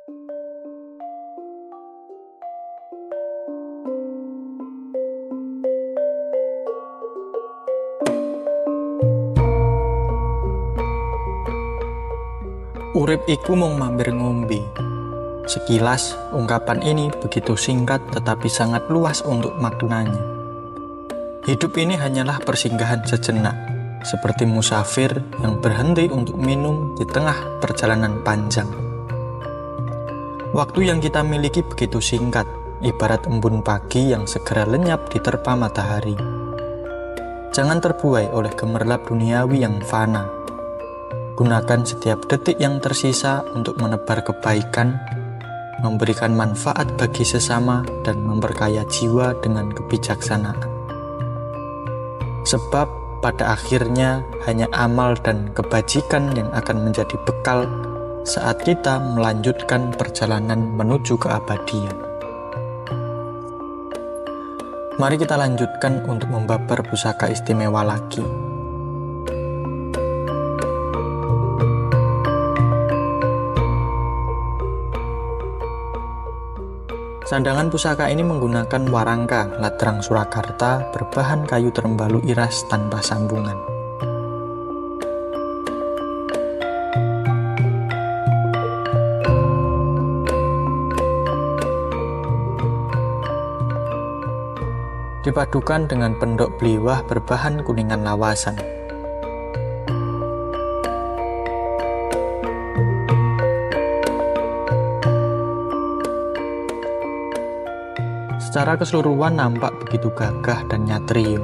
Urip iku mung mampir ngombe. Sekilas, ungkapan ini begitu singkat tetapi sangat luas untuk maknanya. Hidup ini hanyalah persinggahan sejenak, seperti musafir yang berhenti untuk minum di tengah perjalanan panjang. Waktu yang kita miliki begitu singkat, ibarat embun pagi yang segera lenyap diterpa matahari. Jangan terbuai oleh gemerlap duniawi yang fana. Gunakan setiap detik yang tersisa untuk menebar kebaikan, memberikan manfaat bagi sesama, dan memperkaya jiwa dengan kebijaksanaan. Sebab pada akhirnya hanya amal dan kebajikan yang akan menjadi bekal saat kita melanjutkan perjalanan menuju keabadian. Mari kita lanjutkan untuk membabar pusaka istimewa lagi. Sandangan pusaka ini menggunakan warangka ladrang Surakarta berbahan kayu terembalu iras tanpa sambungan. Dipadukan dengan pendok beliwah berbahan kuningan lawasan. Secara keseluruhan nampak begitu gagah dan nyatrio.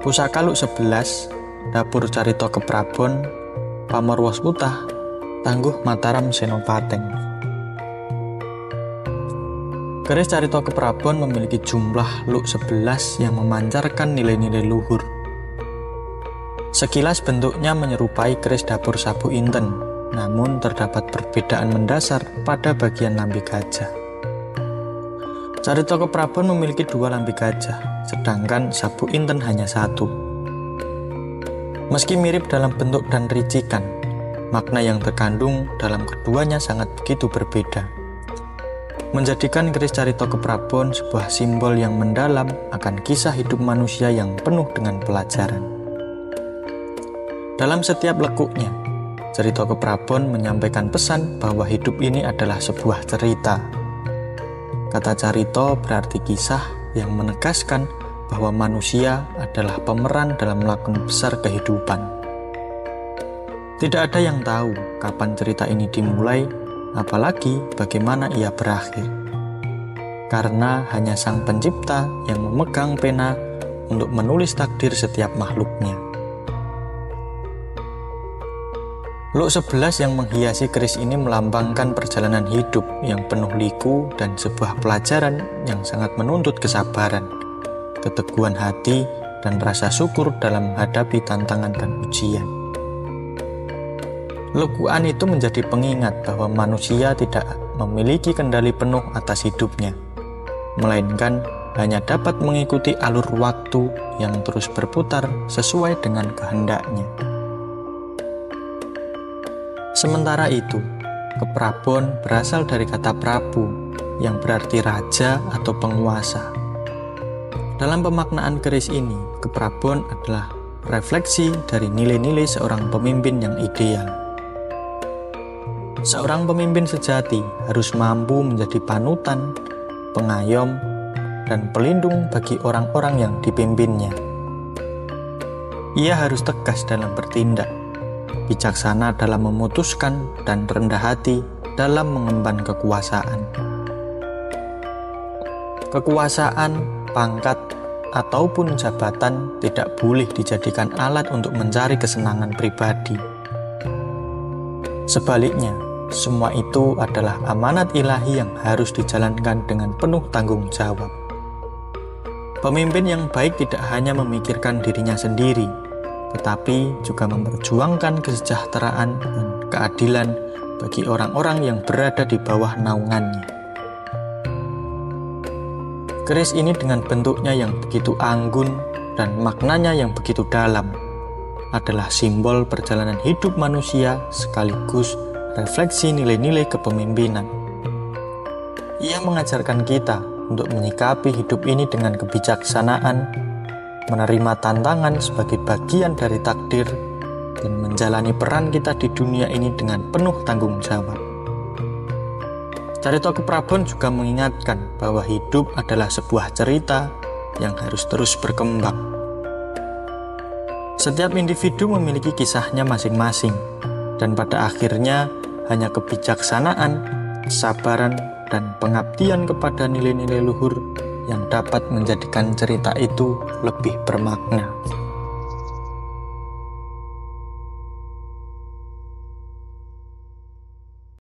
Pusaka Luk 11, Dapur Carita Keprabon, Pamarwas Utah, Tangguh Mataram Senopateng. Keris Carita Keprabon memiliki jumlah Luk 11 yang memancarkan nilai-nilai luhur. Sekilas bentuknya menyerupai keris dapur Sabu Inten, namun terdapat perbedaan mendasar pada bagian lambe gajah. Carita Keprabon memiliki 2 lambe gajah, sedangkan Sabu Inten hanya 1. Meski mirip dalam bentuk dan ricikan, makna yang terkandung dalam keduanya sangat begitu berbeda. Menjadikan keris Carita Keprabon sebuah simbol yang mendalam akan kisah hidup manusia yang penuh dengan pelajaran. Dalam setiap lekuknya, Carita Keprabon menyampaikan pesan bahwa hidup ini adalah sebuah cerita. Kata carita berarti kisah yang menegaskan bahwa manusia adalah pemeran dalam lakon besar kehidupan. Tidak ada yang tahu kapan cerita ini dimulai, apalagi bagaimana ia berakhir. Karena hanya Sang Pencipta yang memegang pena untuk menulis takdir setiap makhluknya. Luk 11 yang menghiasi keris ini melambangkan perjalanan hidup yang penuh liku dan sebuah pelajaran yang sangat menuntut kesabaran, keteguhan hati, dan rasa syukur dalam menghadapi tantangan dan ujian. Lukuan itu menjadi pengingat bahwa manusia tidak memiliki kendali penuh atas hidupnya, melainkan hanya dapat mengikuti alur waktu yang terus berputar sesuai dengan kehendaknya. Sementara itu, Keprabon berasal dari kata Prabu, yang berarti raja atau penguasa. Dalam pemaknaan keris ini, Keprabon adalah refleksi dari nilai-nilai seorang pemimpin yang ideal. Seorang pemimpin sejati harus mampu menjadi panutan, pengayom, dan pelindung bagi orang-orang yang dipimpinnya. Ia harus tegas dalam bertindak, bijaksana dalam memutuskan, dan rendah hati dalam mengemban kekuasaan. Kekuasaan, pangkat, ataupun jabatan tidak boleh dijadikan alat untuk mencari kesenangan pribadi. Sebaliknya, semua itu adalah amanat ilahi yang harus dijalankan dengan penuh tanggung jawab. Pemimpin yang baik tidak hanya memikirkan dirinya sendiri, tetapi juga memperjuangkan kesejahteraan dan keadilan bagi orang-orang yang berada di bawah naungannya. Keris ini dengan bentuknya yang begitu anggun dan maknanya yang begitu dalam adalah simbol perjalanan hidup manusia sekaligus refleksi nilai-nilai kepemimpinan. Ia mengajarkan kita untuk menyikapi hidup ini dengan kebijaksanaan, menerima tantangan sebagai bagian dari takdir, dan menjalani peran kita di dunia ini dengan penuh tanggung jawab. Carita Keprabon juga mengingatkan bahwa hidup adalah sebuah cerita yang harus terus berkembang. Setiap individu memiliki kisahnya masing-masing, dan pada akhirnya hanya kebijaksanaan, kesabaran, dan pengabdian kepada nilai-nilai luhur yang dapat menjadikan cerita itu lebih bermakna.